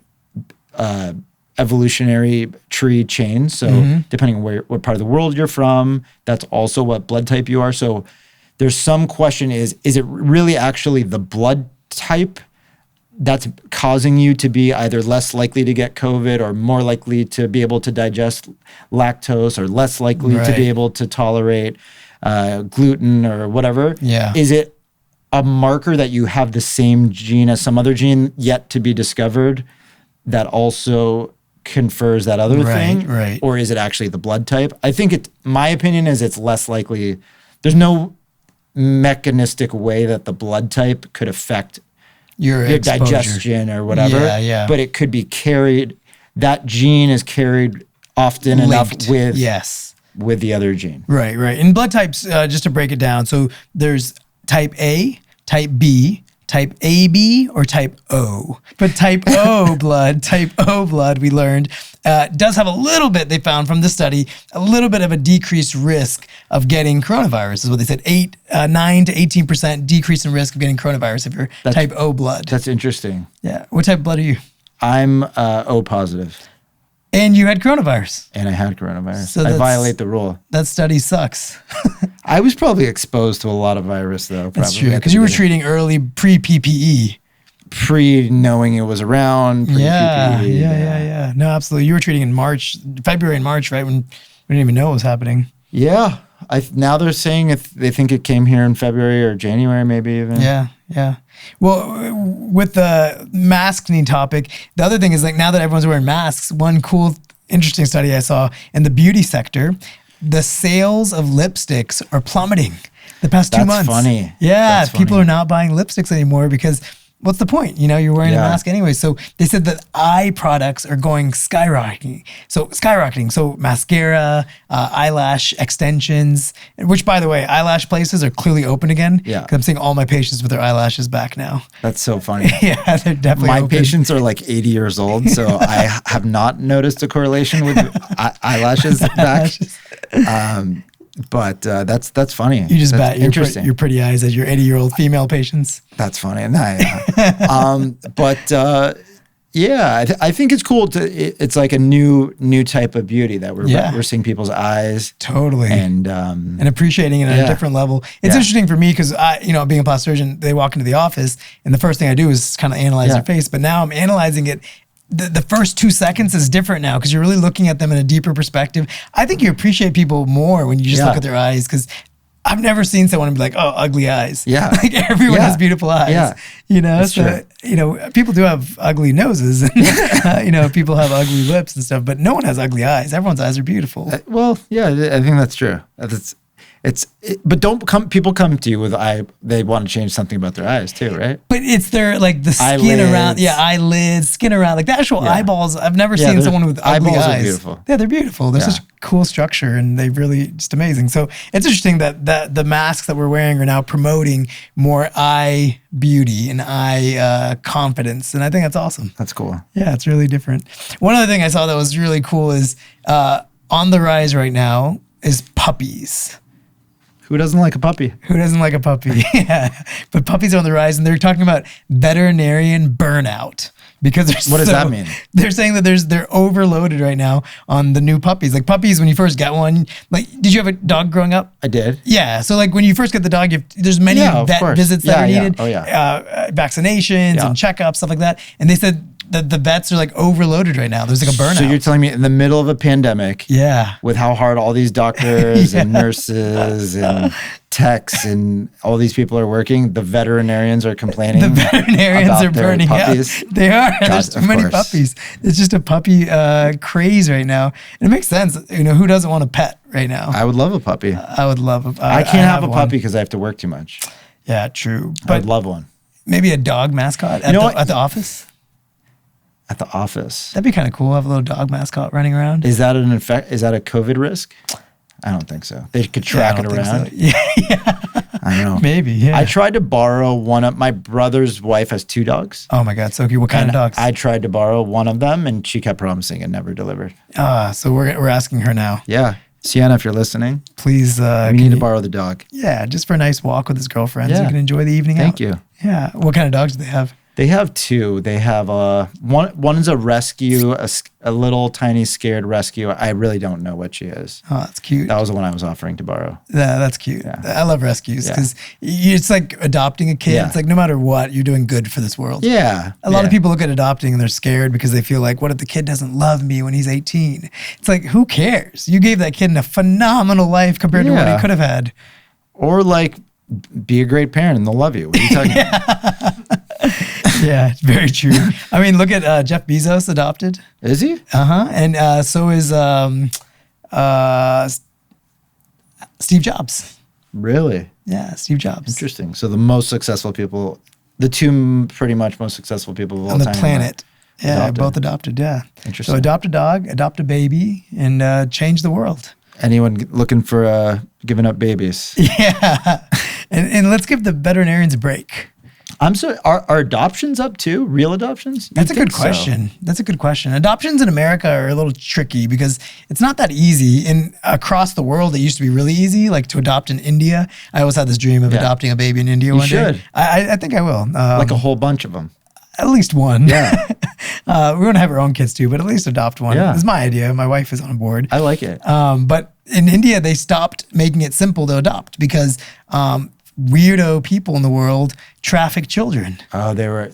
Speaker 2: evolutionary tree chains. So depending on what part of the world you're from, that's also what blood type you are. So there's some question is it really actually the blood type that's causing you to be either less likely to get COVID or more likely to be able to digest lactose or less likely to be able to tolerate gluten or whatever?
Speaker 1: Yeah.
Speaker 2: Is it a marker that you have the same gene as some other gene yet to be discovered that also confers that other thing?
Speaker 1: Right.
Speaker 2: Or is it actually the blood type? I think my opinion is it's less likely. There's no mechanistic way that the blood type could affect your digestion or whatever.
Speaker 1: Yeah.
Speaker 2: But it could be carried. That gene is carried often enough with the other gene.
Speaker 1: Right. And blood types, just to break it down. So there's type A, type B, type AB, or type O. But type O blood, we learned, does have a little bit, they found from the study, a little bit of a decreased risk of getting coronavirus, is what they said. 9 to 18% decrease in risk of getting coronavirus if you're type O blood.
Speaker 2: That's interesting.
Speaker 1: Yeah. What type of blood are you?
Speaker 2: I'm O positive.
Speaker 1: And you had coronavirus.
Speaker 2: And I had coronavirus.
Speaker 1: So
Speaker 2: I violate the rule.
Speaker 1: That study sucks.
Speaker 2: I was probably exposed to a lot of virus, though.
Speaker 1: That's true, because you were treating early pre-PPE.
Speaker 2: Pre-knowing it was around, pre-PPE.
Speaker 1: Yeah. No, absolutely. You were treating in February and March, right, when we didn't even know what was happening.
Speaker 2: Yeah. Now they're saying if they think it came here in February or January, maybe even.
Speaker 1: Yeah. Well, with the masking topic, the other thing is like now that everyone's wearing masks, one cool, interesting study I saw in the beauty sector, the sales of lipsticks are plummeting the past 2 months.
Speaker 2: That's funny.
Speaker 1: Yeah, people are not buying lipsticks anymore because what's the point? You're wearing a mask anyway. So they said that eye products are going skyrocketing. So mascara, eyelash extensions, which by the way, eyelash places are clearly open again.
Speaker 2: Yeah.
Speaker 1: Because I'm seeing all my patients with their eyelashes back now.
Speaker 2: That's so funny.
Speaker 1: Yeah, they're definitely
Speaker 2: My
Speaker 1: open.
Speaker 2: patients are like 80 years old, so I have not noticed a correlation with eyelashes back. But that's funny.
Speaker 1: You just
Speaker 2: that's
Speaker 1: bat your pretty eyes at your 80-year-old female patients.
Speaker 2: That's funny. I think it's cool it's like a new type of beauty that we're seeing people's eyes.
Speaker 1: Totally.
Speaker 2: And
Speaker 1: appreciating it at a different level. It's interesting for me because being a plastic surgeon, they walk into the office and the first thing I do is kind of analyze their face. But now I'm analyzing it. The first 2 seconds is different now because you're really looking at them in a deeper perspective. I think you appreciate people more when you just look at their eyes because I've never seen someone be like, oh, ugly eyes.
Speaker 2: Yeah.
Speaker 1: Like everyone has beautiful eyes. Yeah.
Speaker 2: That's true.
Speaker 1: People do have ugly noses and, people have ugly lips and stuff, but no one has ugly eyes. Everyone's eyes are beautiful.
Speaker 2: I think that's true. But people come to you with they want to change something about their eyes too, right?
Speaker 1: But it's their the skin around, eyelids, skin around, like the actual eyeballs. I've never seen someone with ugly eyes.
Speaker 2: Are beautiful.
Speaker 1: Yeah, they're beautiful. They're such a cool structure and they're really just amazing. So it's interesting that the masks that we're wearing are now promoting more eye beauty and eye confidence. And I think that's awesome.
Speaker 2: That's cool.
Speaker 1: Yeah, it's really different. One other thing I saw that was really cool is on the rise right now is puppies.
Speaker 2: Who doesn't like a puppy?
Speaker 1: Who doesn't like a puppy? Yeah. But puppies are on the rise, and they're talking about veterinarian burnout. Because
Speaker 2: what does that mean?
Speaker 1: They're saying that they're overloaded right now on the new puppies. Like puppies, when you first get one, like, did you have a dog growing up?
Speaker 2: I did.
Speaker 1: Yeah. So like when you first get the dog, there's many vet visits that are needed.
Speaker 2: Oh yeah.
Speaker 1: Vaccinations and checkups, stuff like that. And they said that the vets are like overloaded right now. There's like a burnout.
Speaker 2: So you're telling me in the middle of a pandemic, with how hard all these doctors and nurses and techs and all these people are working, the veterinarians are complaining.
Speaker 1: The veterinarians are burning out. They are.
Speaker 2: God,
Speaker 1: There's too many puppies. It's just a puppy craze right now. And it makes sense. You know, who doesn't want a pet right now?
Speaker 2: I would love a puppy.
Speaker 1: I would love a puppy.
Speaker 2: I can't have a puppy because I have to work too much.
Speaker 1: Yeah, true.
Speaker 2: But I'd love one.
Speaker 1: Maybe a dog mascot at the office.
Speaker 2: At the office.
Speaker 1: That'd be kind of cool. Have a little dog mascot running around.
Speaker 2: Is that Is that a COVID risk? I don't think so. They could track it around.
Speaker 1: So. Yeah.
Speaker 2: I don't know.
Speaker 1: Maybe. Yeah.
Speaker 2: I tried to borrow one of my brother's wife has 2 dogs.
Speaker 1: Oh my God. So okay, what kind of dogs?
Speaker 2: I tried to borrow one of them, and she kept promising and never delivered.
Speaker 1: So we're asking her now.
Speaker 2: Yeah. Sienna, if you're listening,
Speaker 1: please.
Speaker 2: We need to borrow the dog.
Speaker 1: Yeah, just for a nice walk with his girlfriend. So you can enjoy the evening.
Speaker 2: Thank you.
Speaker 1: Yeah. What kind of dogs do they have?
Speaker 2: They have 2. They have one is a rescue, a little tiny scared rescue. I really don't know what she is.
Speaker 1: Oh, that's cute.
Speaker 2: That was the one I was offering to borrow.
Speaker 1: Yeah, that's cute. Yeah. I love rescues because it's like adopting a kid. Yeah. It's like no matter what, you're doing good for this world.
Speaker 2: Yeah.
Speaker 1: A lot of people look at adopting and they're scared because they feel like, what if the kid doesn't love me when he's 18? It's like, who cares? You gave that kid a phenomenal life compared to what he could have had.
Speaker 2: Or like, be a great parent and they'll love you. What are you talking about?
Speaker 1: Yeah, it's very true. I mean, look at Jeff Bezos adopted.
Speaker 2: Is he?
Speaker 1: And so is Steve Jobs.
Speaker 2: Really?
Speaker 1: Yeah, Steve Jobs.
Speaker 2: Interesting. So the most successful people, the 2 pretty much most successful people of all
Speaker 1: on the
Speaker 2: time
Speaker 1: planet. Yeah, both adopted. Yeah.
Speaker 2: Interesting.
Speaker 1: So adopt a dog, adopt a baby, and change the world.
Speaker 2: Anyone looking for giving up babies?
Speaker 1: Yeah. And let's give the veterinarians a break.
Speaker 2: I'm sorry, are adoptions up too? Real adoptions?
Speaker 1: That's a good question. That's a good question. Adoptions in America are a little tricky because it's not that easy. And across the world, it used to be really ezy, like to adopt in India. I always had this dream of adopting a baby in India one day.
Speaker 2: You should.
Speaker 1: I think I will.
Speaker 2: Like a whole bunch of them.
Speaker 1: At least one.
Speaker 2: Yeah.
Speaker 1: We want to have our own kids too, but at least adopt one.
Speaker 2: Yeah.
Speaker 1: It's my idea. My wife is on board.
Speaker 2: I like it.
Speaker 1: But in India, they stopped making it simple to adopt because weirdo people in the world traffic children.
Speaker 2: Oh, they were.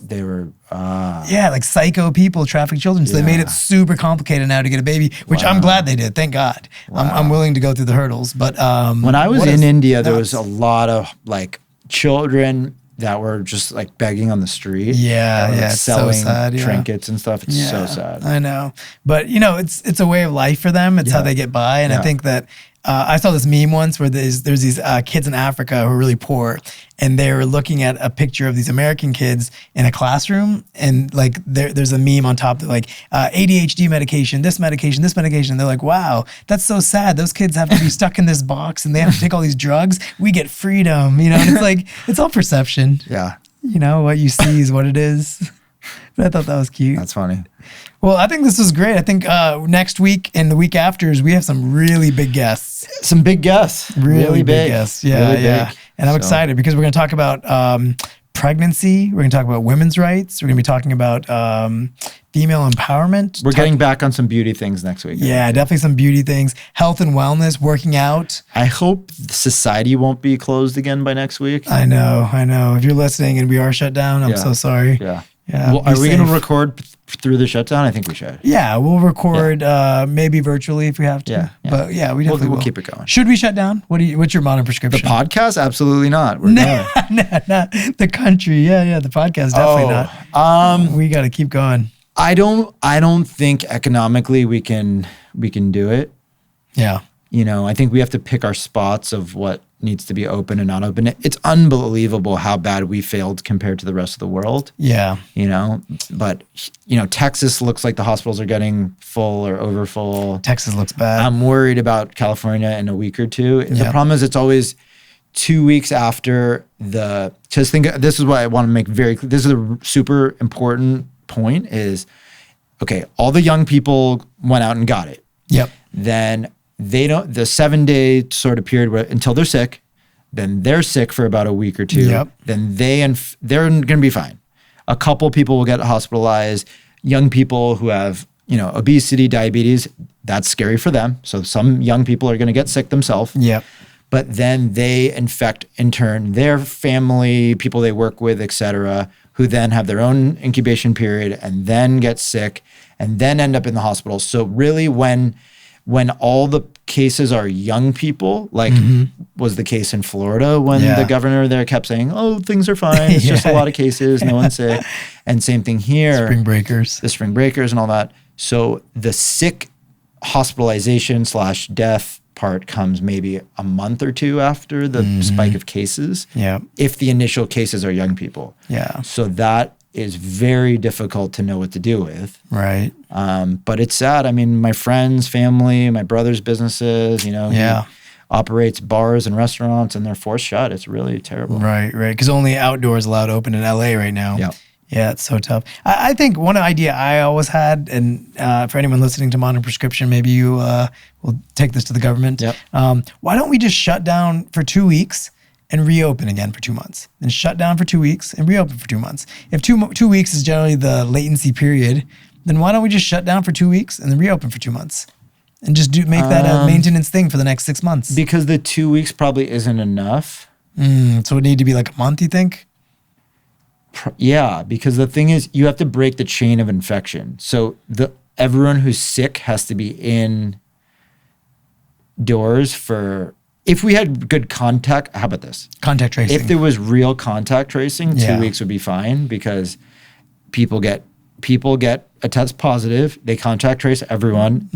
Speaker 1: Yeah, like psycho people traffic children. So they made it super complicated now to get a baby, which I'm glad they did. Thank God. Wow. I'm willing to go through the hurdles. But
Speaker 2: when I was in India, there was a lot of like children that were just like begging on the street.
Speaker 1: Yeah,
Speaker 2: like selling
Speaker 1: so sad,
Speaker 2: trinkets and stuff. It's so sad.
Speaker 1: I know. But you know, it's a way of life for them. It's how they get by. And I think that I saw this meme once where there's these kids in Africa who are really poor, and they were looking at a picture of these American kids in a classroom, and like there's a meme on top that like ADHD medication, this medication, this medication. They're like, wow, that's so sad. Those kids have to be stuck in this box and they have to take all these drugs. We get freedom, you know. And it's like it's all perception.
Speaker 2: Yeah.
Speaker 1: You know, what you see is what it is. But I thought that was cute.
Speaker 2: That's funny.
Speaker 1: Well, I think this was great. I think next week and the week after we have some really big guests.
Speaker 2: Some big guests.
Speaker 1: Really big guests. Yeah, really big. And I'm excited because we're going to talk about pregnancy. We're going to talk about women's rights. We're going to be talking about female empowerment.
Speaker 2: We're getting back on some beauty things next week.
Speaker 1: Yeah, definitely some beauty things. Health and wellness, working out.
Speaker 2: I hope society won't be closed again by next week.
Speaker 1: I know. If you're listening and we are shut down, I'm so sorry.
Speaker 2: Yeah.
Speaker 1: Yeah.
Speaker 2: Well, are we going to record through the shutdown? I think we should.
Speaker 1: Yeah, we'll record maybe virtually if we have to.
Speaker 2: Yeah.
Speaker 1: But yeah, we definitely
Speaker 2: we'll
Speaker 1: will
Speaker 2: keep it going.
Speaker 1: Should we shut down? What's your modern prescription?
Speaker 2: The podcast? Absolutely not. We're
Speaker 1: no, the country. Yeah, the podcast definitely not. We got to keep going.
Speaker 2: I don't think economically we can do it.
Speaker 1: Yeah.
Speaker 2: You know, I think we have to pick our spots of what needs to be open and not open. It's unbelievable how bad we failed compared to the rest of the world. Yeah. You know, but, you know, Texas looks like the hospitals are getting full or over full.
Speaker 1: Texas looks bad.
Speaker 2: I'm worried about California in a week or two. Yep. The problem is it's always 2 weeks after just think, this is what I want to make very clear. This is a super important point is, okay, all the young people went out and got it.
Speaker 1: Yep.
Speaker 2: then the 7-day sort of period until they're sick, then they're sick for about a week or two.
Speaker 1: Yep.
Speaker 2: Then they're going to be fine. A couple people will get hospitalized. Young people who have, obesity, diabetes, that's scary for them. So some young people are going to get sick themselves.
Speaker 1: Yep.
Speaker 2: But then they infect in turn their family, people they work with, et cetera, who then have their own incubation period and then get sick and then end up in the hospital. So really when all the cases are young people, like was the case in Florida when the governor there kept saying, oh, things are fine. It's just a lot of cases. No one's sick. And same thing here. The spring breakers and all that. So the sick hospitalization / death part comes maybe a month or two after the spike of cases.
Speaker 1: Yeah.
Speaker 2: If the initial cases are young people.
Speaker 1: Yeah.
Speaker 2: So that is very difficult to know what to do with.
Speaker 1: Right.
Speaker 2: But it's sad. I mean, my friends, family, my brother's businesses, he operates bars and restaurants and they're forced shut. It's really terrible.
Speaker 1: Right. Because only outdoors allowed open in LA right now.
Speaker 2: Yeah.
Speaker 1: Yeah, it's so tough. I think one idea I always had, and for anyone listening to Modern Prescription, maybe you will take this to the government.
Speaker 2: Yep.
Speaker 1: Why don't we just shut down for 2 weeks and reopen again for 2 months? And shut down for 2 weeks and reopen for 2 months. If 2 weeks is generally the latency period, then why don't we just shut down for 2 weeks and then reopen for 2 months? And just make that a maintenance thing for the next 6 months.
Speaker 2: Because the 2 weeks probably isn't enough.
Speaker 1: So it need to be like a month, you think?
Speaker 2: Yeah, because the thing is, you have to break the chain of infection. So everyone who's sick has to be indoors for. If we had good contact, how about this?
Speaker 1: Contact tracing.
Speaker 2: If there was real contact tracing, 2 weeks would be fine because people get a test positive. They contact trace everyone.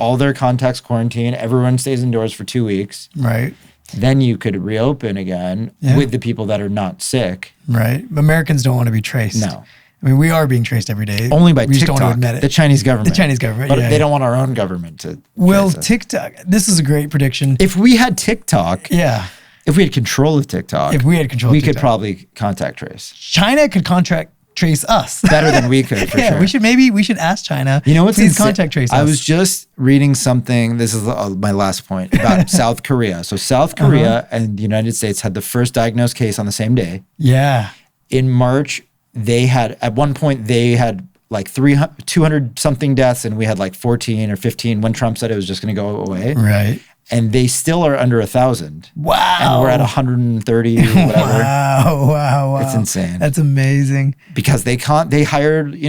Speaker 2: All their contacts quarantine. Everyone stays indoors for 2 weeks.
Speaker 1: Right.
Speaker 2: Then you could reopen again with the people that are not sick.
Speaker 1: Right. Americans don't want to be traced.
Speaker 2: No.
Speaker 1: I mean, we are being traced every day.
Speaker 2: Only by
Speaker 1: we
Speaker 2: TikTok,
Speaker 1: just don't admit it.
Speaker 2: the Chinese government.
Speaker 1: But
Speaker 2: they don't want our own government to
Speaker 1: Well,
Speaker 2: trace us.
Speaker 1: TikTok, this is a great prediction.
Speaker 2: If we had TikTok, if we had control of TikTok, we could probably contact trace.
Speaker 1: China could contact trace us.
Speaker 2: Better than we could, for sure.
Speaker 1: We should ask China.
Speaker 2: You know what's
Speaker 1: please contact trace us.
Speaker 2: I was just reading something, this is my last point, about South Korea. So South Korea and the United States had the first diagnosed case on the same day.
Speaker 1: Yeah.
Speaker 2: In March, at one point they had like 200 something deaths and we had like 14 or 15 when Trump said it was just going to go away.
Speaker 1: Right.
Speaker 2: And they still are under 1,000.
Speaker 1: Wow.
Speaker 2: And we're at 130, whatever.
Speaker 1: Wow.
Speaker 2: It's insane.
Speaker 1: That's amazing.
Speaker 2: Because they hired,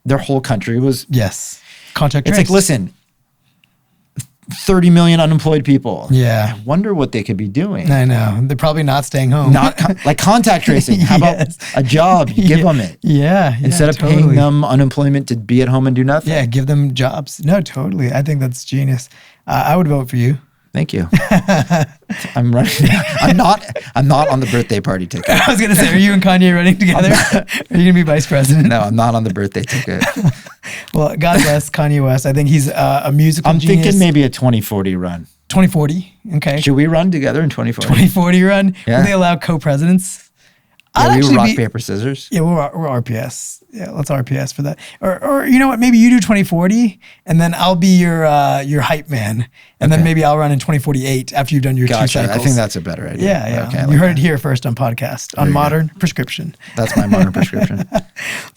Speaker 2: their whole country was.
Speaker 1: Yes. Contact trace.
Speaker 2: It's like, listen, 30 million unemployed people.
Speaker 1: Yeah.
Speaker 2: I wonder what they could be doing.
Speaker 1: I know. They're probably not staying home.
Speaker 2: Like contact tracing. How about a job? You give them it.
Speaker 1: Yeah.
Speaker 2: Instead of paying them unemployment to be at home and do nothing.
Speaker 1: Yeah, give them jobs. No, totally. I think that's genius. I would vote for you.
Speaker 2: Thank you. I'm running. I'm not on the birthday party ticket.
Speaker 1: I was gonna say, are you and Kanye running together? Are you gonna be vice president?
Speaker 2: No, I'm not on the birthday ticket.
Speaker 1: Well, God bless Kanye West. I think he's a musical genius.
Speaker 2: I'm thinking maybe a 2040 run.
Speaker 1: 2040. Okay.
Speaker 2: Should we run together in 2040?
Speaker 1: 2040 run. Yeah. Will they allow co-presidents?
Speaker 2: Yeah, we rock, paper, scissors.
Speaker 1: Yeah, we're RPS. Yeah, let's RPS for that. Or you know what? Maybe you do 2040, and then I'll be your hype man, and then maybe I'll run in 2048 after you've done your 2 cycles.
Speaker 2: I think that's a better idea.
Speaker 1: Yeah.
Speaker 2: Okay,
Speaker 1: you heard it here first on podcast on Modern Prescription.
Speaker 2: That's my Modern Prescription.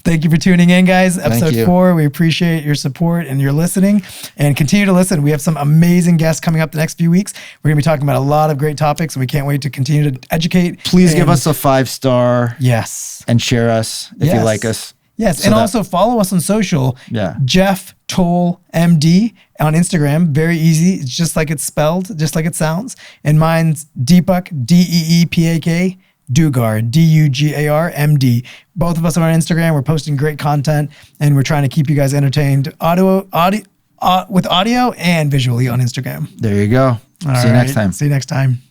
Speaker 1: Thank you for tuning in, guys. Episode 4. We appreciate your support and your listening, and continue to listen. We have some amazing guests coming up the next few weeks. We're gonna be talking about a lot of great topics, and we can't wait to continue to educate.
Speaker 2: Please give us a 5-star.
Speaker 1: Yes.
Speaker 2: And share us if you like us.
Speaker 1: Yes. And also follow us on social.
Speaker 2: Yeah.
Speaker 1: Jeff Toll MD on Instagram. Very easy. It's just like it's spelled, just like it sounds. And mine's Deepak, Deepak Dugar, Dugar MD. Both of us are on Instagram. We're posting great content and we're trying to keep you guys entertained with audio and visually on Instagram.
Speaker 2: There you go. See you next time.
Speaker 1: See you next time.